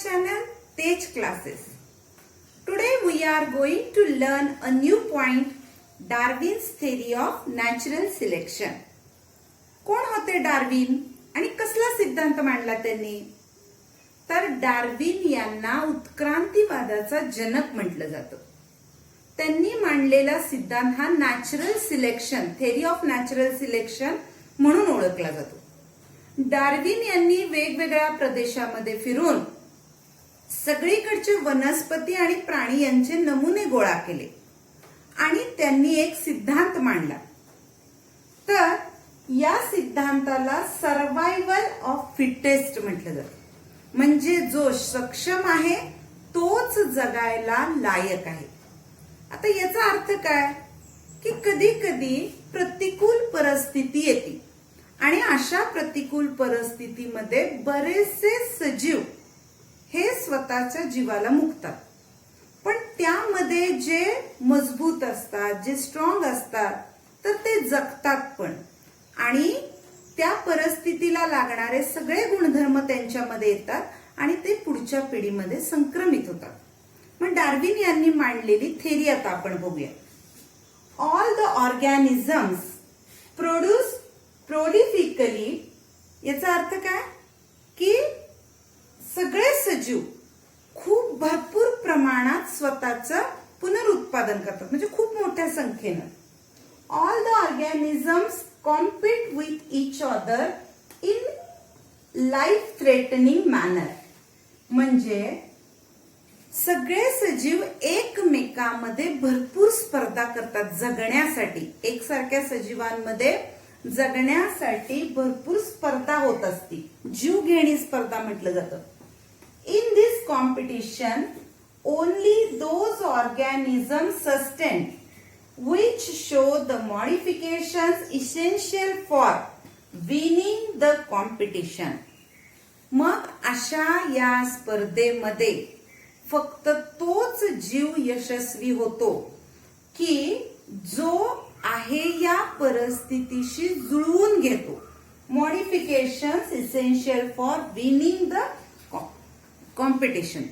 channel Tej Classes. Today we are going to learn a new point, Darwin's theory of natural selection. कोण होते Darwin आणि कसला सिद्धांत मांडला त्यांनी? तर डार्विन यांना उत्क्रांतीवादाचा जनक म्हटलं जातं. त्यांनी मांडलेला सिद्धांत हा natural selection, theory of natural selection म्हणून ओळखला जातो. डार्विन यांनी वेगवेगळ्या प्रदेशामध्ये फिरून सगळीकडचे वनस्पती आणि प्राणी यांचे नमुने गोळा केले आणि त्यांनी एक सिद्धांत मांडला. तर या सिद्धांताला सर्व्हायव्हल ऑफ फिटेस्ट म्हटलं जातं. म्हणजे जो सक्षम आहे तोच जगायला लायक आहे. आता याचा अर्थ काय की कधी कधी प्रतिकूल परिस्थिती येते आणि अशा प्रतिकूल परिस्थितीमध्ये बरेचसे सजीव हे स्वतःच्या जीवाला मुकतात. पण त्यामध्ये जे मजबूत असतात, जे स्ट्रॉंग असतात, तर ते जगतात पण आणि त्या परिस्थितीला लागणारे सगळे गुणधर्म त्यांच्यामध्ये येतात आणि ते पुढच्या पिढीमध्ये संक्रमित होतात. मग डार्विन यांनी मांडलेली थेरी आता आपण बघूया. All the organisms produce prolifically. याचा अर्थ काय की सगळे सजीव खूप भरपूर प्रमाणात स्वतःचं पुनरुत्पादन करतात, म्हणजे खूप मोठ्या संख्येनं. All the organisms compete with each other in life threatening manner. म्हणजे सगळे सजीव एकमेकांमध्ये भरपूर स्पर्धा करतात जगण्यासाठी. एकसारख्या सजीवांमध्ये जगण्यासाठी भरपूर स्पर्धा होत असते. जीवघेणी स्पर्धा म्हटलं जातं. In this competition only those organism sustain which show the modifications essential for winning the competition. मग अशा या स्पर्धेमध्ये फक्त तोच जीव यशस्वी होतो की जो आहे या परिस्थितीशी जुळवून घेतो. Modifications essential for winning the competition.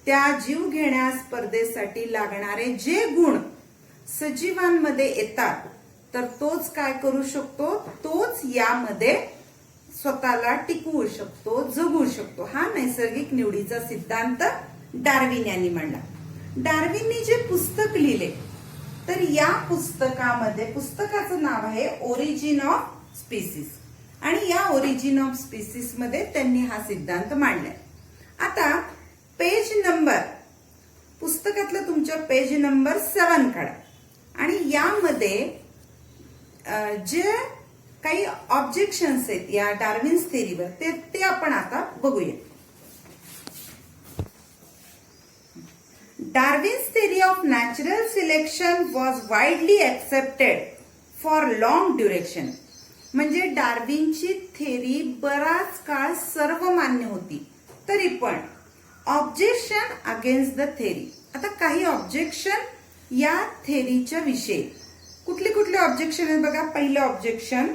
त्या जीव घेण्या स्पर्धेसाठी लागणारे जे गुण सजीवांमध्ये येतात तर तोच काय करू शकतो, तोच यामध्ये स्वतःला टिकवू शकतो, जगू शकतो. हा नैसर्गिक निवडीचा सिद्धांत डार्विन यांनी मांडला. डार्विननी जे पुस्तक लिहिले तर या पुस्तकामध्ये, पुस्तकाचं नाव आहे ओरिजिन ऑफ स्पीसीज, आणि या ओरिजिन ऑफ स्पीसीज मध्ये त्यांनी हा सिद्धांत मांडलाय. आता पेज नंबर, पुस्तकातलं तुमच्या पेज नंबर 7 काढा आणि यामध्ये जे काही ऑब्जेक्शन्स आहेत या डार्विन्स थेरीवर ते आपण आता बघूया. Darwin's theory of natural selection was widely accepted for long duration. म्हणजे डार्विनची थेरी बराच काळ सर्वमान्य होती. तरी पण ऑब्जेक्शन अगेन्स्ट द थेरी. आता काही ऑब्जेक्शन या थेरीच्या विषयी. कुठले कुठले ऑब्जेक्शन आहेत बघा. पहिलं objection,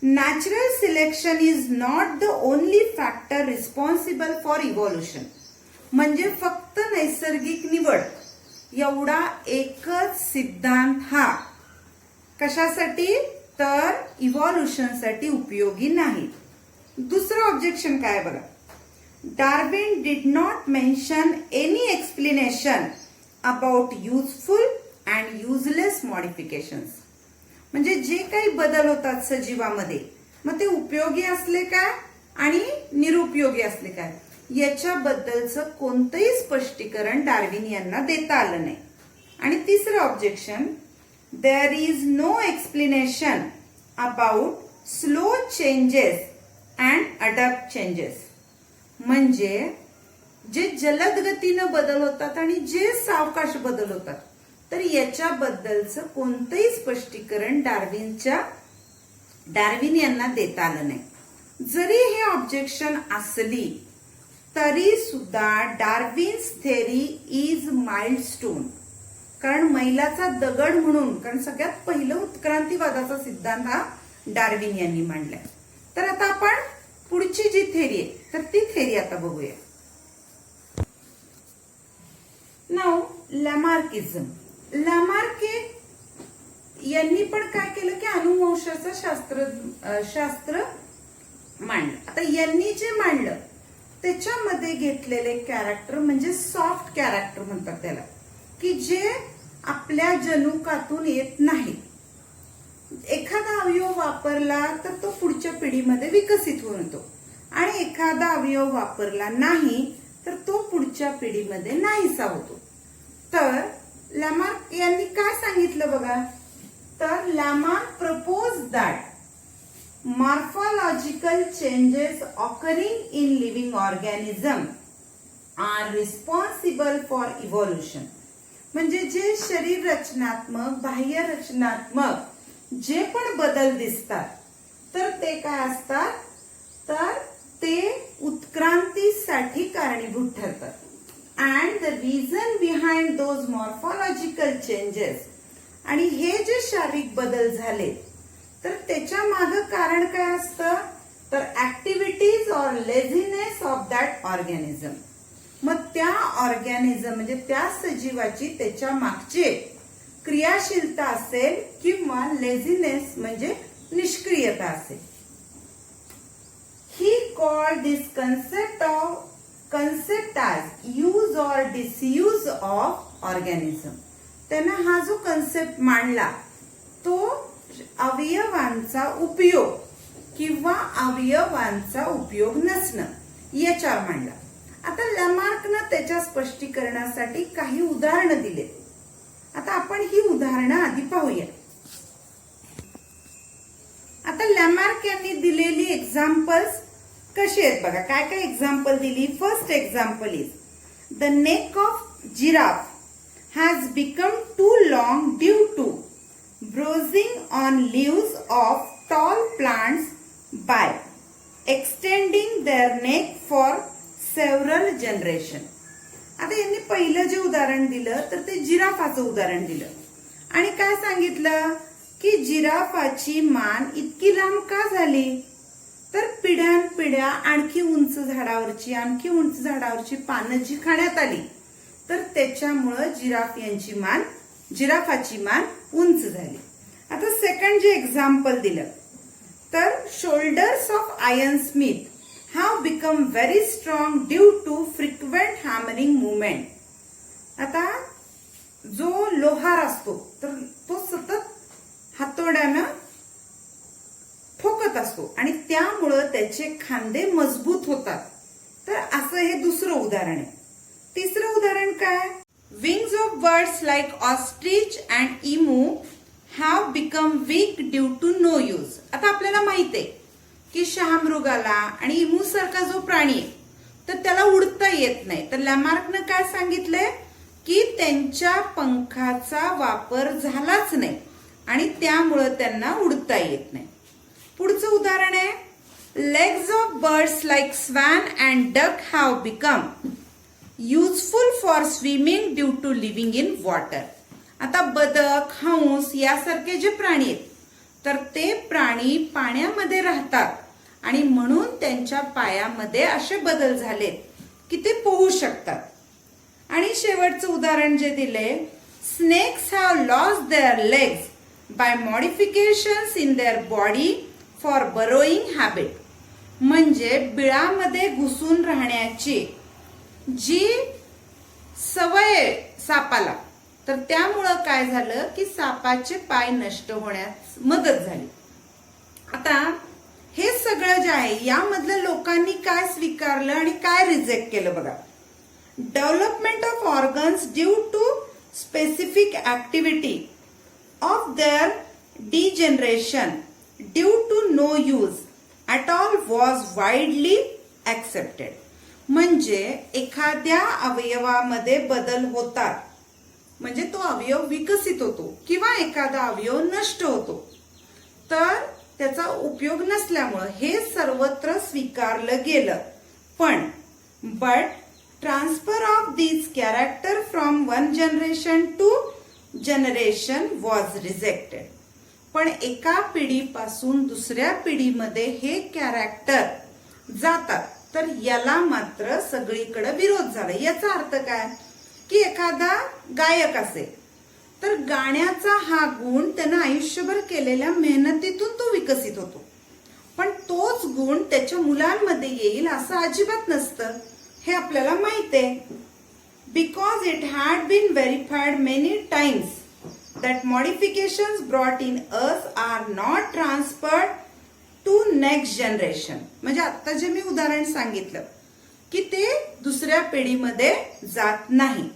natural selection is not the only factor responsible for evolution. म्हणजे फक्त नैसर्गिक निवड एवढा एकच सिद्धांत हा कशासाठी तर इव्हॉल्युशनसाठी उपयोगी नाही. दुसरं ऑब्जेक्शन काय बघा. Darwin did not mention any explanation about useful and useless modifications. म्हणजे जे काही बदल होतात सजीवामध्ये, मग ते उपयोगी असले काय आणि निरुपयोगी असले काय, याच्याबद्दलचं कोणतंही स्पष्टीकरण डार्विन यांना देता आलं नाही. आणि तिसरं objection, there is no explanation about slow changes and adapt changes. म्हणजे जे जलद गतीनं बदल होतात आणि जे सावकाश बदल होतात, तर याच्याबद्दलचं कोणतंही स्पष्टीकरण डार्विन यांना देता आलं नाही. जरी हे ऑब्जेक्शन असली तरी सुद्धा डार्विन्स थेरी इज माइलस्टोन. कारण मैलाचा दगड म्हणून, कारण सगळ्यात पहिलं उत्क्रांतीवादाचा सिद्धांत हा डार्विन यांनी मांडलाय. तर आता आपण पुढची जी थेरी आहे तर ती थेरी आता बघूया. नाव लॅमार्किझम. लॅमार्के यांनी पण काय केलं की अनुवंशाचं शास्त्र मांडलं. आता यांनी जे मांडलं त्याच्यामध्ये घेतलेले कॅरेक्टर म्हणजे सॉफ्ट कॅरेक्टर म्हणतात त्याला, की जे आपल्या जनुकातून येत नाही. एखादा अवयव वापरला तर तो पुढच्या पिढीमध्ये विकसित होऊन येतो आणि एखादा अवयव वापरला नाही तर तो पुढच्या पिढीमध्ये नाहीसा होतो. तर लॅमार्क यांनी काय सांगितलं बघा, तर Lamarck propose that morphological changes occurring in living organism are responsible for evolution. म्हणजे जे शरीर रचनात्मक, बाह्य रचनात्मक जे पण बदल दिसतात तर ते काय असतात, तर ते उत्क्रांतीसाठी कारणीभूत ठरतात. And the reason behind those morphological changes, आणि हे जे शारीरिक बदल झाले तर त्याच्या मागे कारण काय असतं, तर activities or laziness of that organism. मग त्या ऑर्गॅनिझम म्हणजे त्या सजीवाची त्याच्या मागची क्रियाशीलता असेल किंवा लेझीनेस म्हणजे निष्क्रियता असेल. He called this concept as use or disuse of organism. त्यानं हा जो कन्सेप्ट मांडला तो अवयवांचा उपयोग किंवा अवयवांचा उपयोग नसणं याच्यावर मांडला. आता लॅमार्कनं त्याच्या स्पष्टीकरणासाठी काही उदाहरणं दिले. आता आपण ही उदाहरणं आधी पाहूया. आता लॅमार्क यांनी दिलेली एक्झाम्पल्स कशी आहेत बघा. काय काय एक्झाम्पल दिली. First example is the neck of giraffe has become too long due to browsing on leaves of tall plants by extending their neck for several generation. आता यांनी पहिलं जे उदाहरण दिलं तर ते जिराफाचं उदाहरण दिलं आणि काय सांगितलं की जिराफाची मान इतकी लांब का झाली, तर पिढ्यानपिढ्या आणखी उंच झाडावरची पानं जी खाण्यात आली तर त्याच्यामुळं जिराफाची मान उंच झाली. आता सेकंड जे एक्झाम्पल दिलं तर shoulders of iron smith have become very strong due to frequent hammering movement. आता जो लोहार असतो तर तो सतत हातोड्यानं ठोकत असतो आणि त्यामुळं त्याचे खांदे मजबूत होतात. तर असं हे दुसरं उदाहरण आहे. तिसरं उदाहरण काय, Wings of birds like ostrich and emu have become weak due to no use. आता आपल्याला माहित आहे की शहामृगाला आणि इमू सारखा जो प्राणी आहे तर त्याला उडता येत नाही. तर लॅमार्कनं काय सांगितलंय की त्यांच्या पंखाचा वापर झालाच नाही आणि त्यामुळे त्यांना उडता येत नाही. पुढचं उदाहरण आहे legs of birds like swan and duck have become useful for swimming due to living in water. आता बदक, हंस यासारखे जे प्राणी आहेत तर ते प्राणी पाण्यामध्ये राहतात आणि म्हणून त्यांच्या पायामध्ये असे बदल झालेत की ते पोहू शकतात. आणि शेवटचं उदाहरण जे दिले snakes have lost their legs by modifications in their body for burrowing habit. म्हणजे बिळामध्ये घुसून राहण्याची जी सवय सापाला तर त्यामुळं काय झालं की सापाचे पाय नष्ट होण्यास मदत झाली. आता हे सगळं जे आहे यामधलं लोकांनी काय स्वीकारलं आणि काय रिजेक्ट केलं बघा. Development of organs due to specific activity of their degeneration due to no use at all was widely accepted. म्हणजे एखाद्या अवयवामध्ये बदल होतात म्हणजे तो अवयव विकसित होतो किंवा एखादा अवयव नष्ट होतो तर त्याचा उपयोग नसल्यामुळे हे सर्वत्र स्वीकारलं गेलं. But transfer of these character from one generation to generation was rejected. पण एका पिढीपासून दुसऱ्या पिढीमध्ये हे कॅरेक्टर जातात तर याला मात्र सगळीकडे विरोध झाला. याचा अर्थ काय की एखादा गायक असेल तर गाण्याचा हा गुण त्यानं आयुष्यभर केलेल्या मेहनतीतून तो विकसित होतो, पण तोच गुण त्याच्या मुलांमध्ये येईल असं अजिबात नसतं, हे आपल्याला माहित आहे. Because it had been verified many times that modifications brought in us are not transferred to next generation. म्हणजे आता जे मी उदाहरण सांगितलं की ते दुसऱ्या पिढीमध्ये जात नाही.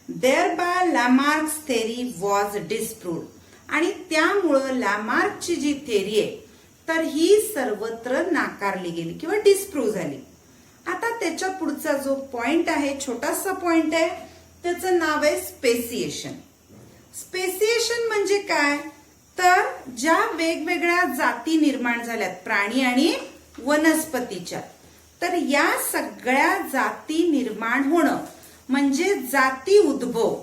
Thereby Lamarck's theory was disproved. आणि त्यामुळं लॅमार्कची जी थेरी आहे तर ही सर्वत्र नाकारली गेली किंवा डिस्प्रूव्ह झाली. आता त्याच्या पुढचा जो पॉइंट आहे, छोटासा पॉइंट आहे, त्याचं नाव आहे स्पेसिएशन. स्पेसिएशन म्हणजे काय, तर ज्या वेगवेगळ्या जाती निर्माण झाल्यात प्राणी आणि वनस्पतीच्या, तर या सगळ्या जाती निर्माण होणं म्हणजे जाती उद्भव,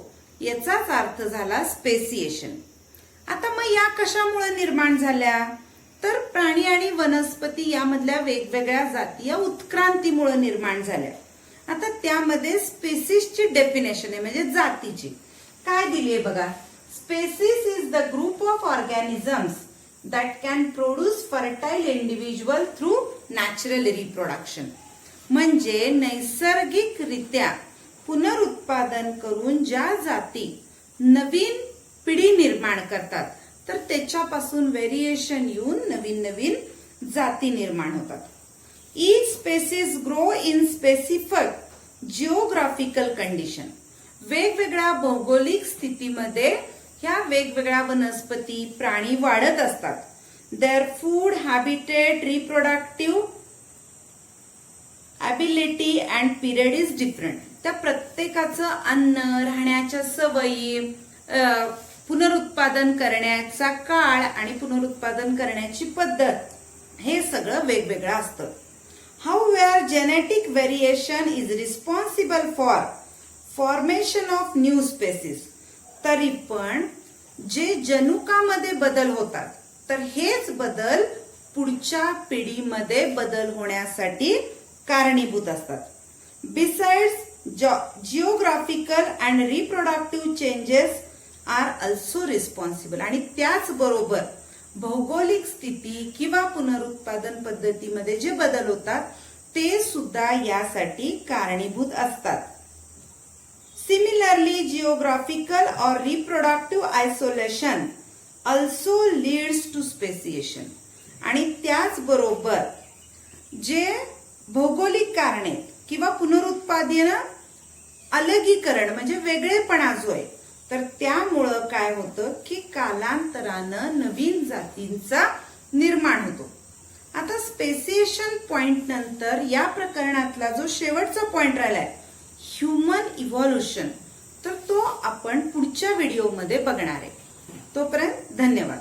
याचाच अर्थ झाला स्पेसिएशन. आता मग या कशामुळे निर्माण झाल्या, तर प्राणी आणि वनस्पती यामधल्या वेगवेगळ्या जाती या उत्क्रांतीमुळे निर्माण झाल्या. आता त्यामध्ये स्पेसिसची डेफिनेशन आहे, म्हणजे जातीची काय दिली आहे बघा. Species is the group of organisms that can produce fertile individual through natural reproduction. म्हणजे नैसर्गिकरित्या पुनरुत्पादन करून ज्या जाती नवीन पिढी निर्माण करतात, तर त्याच्यापासून व्हेरिएशन येऊन नवीन नवीन जाती निर्माण होतात. Each species grow in specific geographical condition. वेगवेगळ्या भौगोलिक स्थितीमध्ये ह्या वेगवेगळ्या वनस्पती प्राणी वाढत असतात. Their food habitat reproductive ability and period is different. त्या प्रत्येकाचं अन्न, राहण्याच्या सवयी, पुनरुत्पादन करण्याचा काळ आणि पुनरुत्पादन करण्याची पद्धत हे सगळं वेगवेगळं असतं. However, genetic variation is responsible for formation of new species. तरी पण जे जनुकामध्ये बदल होतात, तर हेच बदल पुढच्या पिढीमध्ये बदल होण्यासाठी कारणीभूत असतात. Besides, geographical and reproductive changes are also responsible. आणि त्याचबरोबर भौगोलिक स्थिती किंवा पुनरुत्पादन पद्धतीमध्ये जे बदल होतात ते सुद्धा यासाठी कारणीभूत असतात. सिमिलरली जिओग्राफिकल और reproductive isolation also leads to speciation. आणि त्याचबरोबर जे भौगोलिक कारणे किंवा पुनरुत्पादन अलगीकरण म्हणजे वेगळेपणा जो आहे, तर त्यामुळं काय होतं की कालांतरानं नवीन जातींचा निर्माण होतो. आता स्पेसिएशन पॉइंट नंतर या प्रकरणातला जो शेवटचा पॉइंट राहिलाय ह्युमन इव्हॉल्युशन, तर तो आपण पुढच्या व्हिडिओमध्ये बघणार आहे. तोपर्यंत धन्यवाद.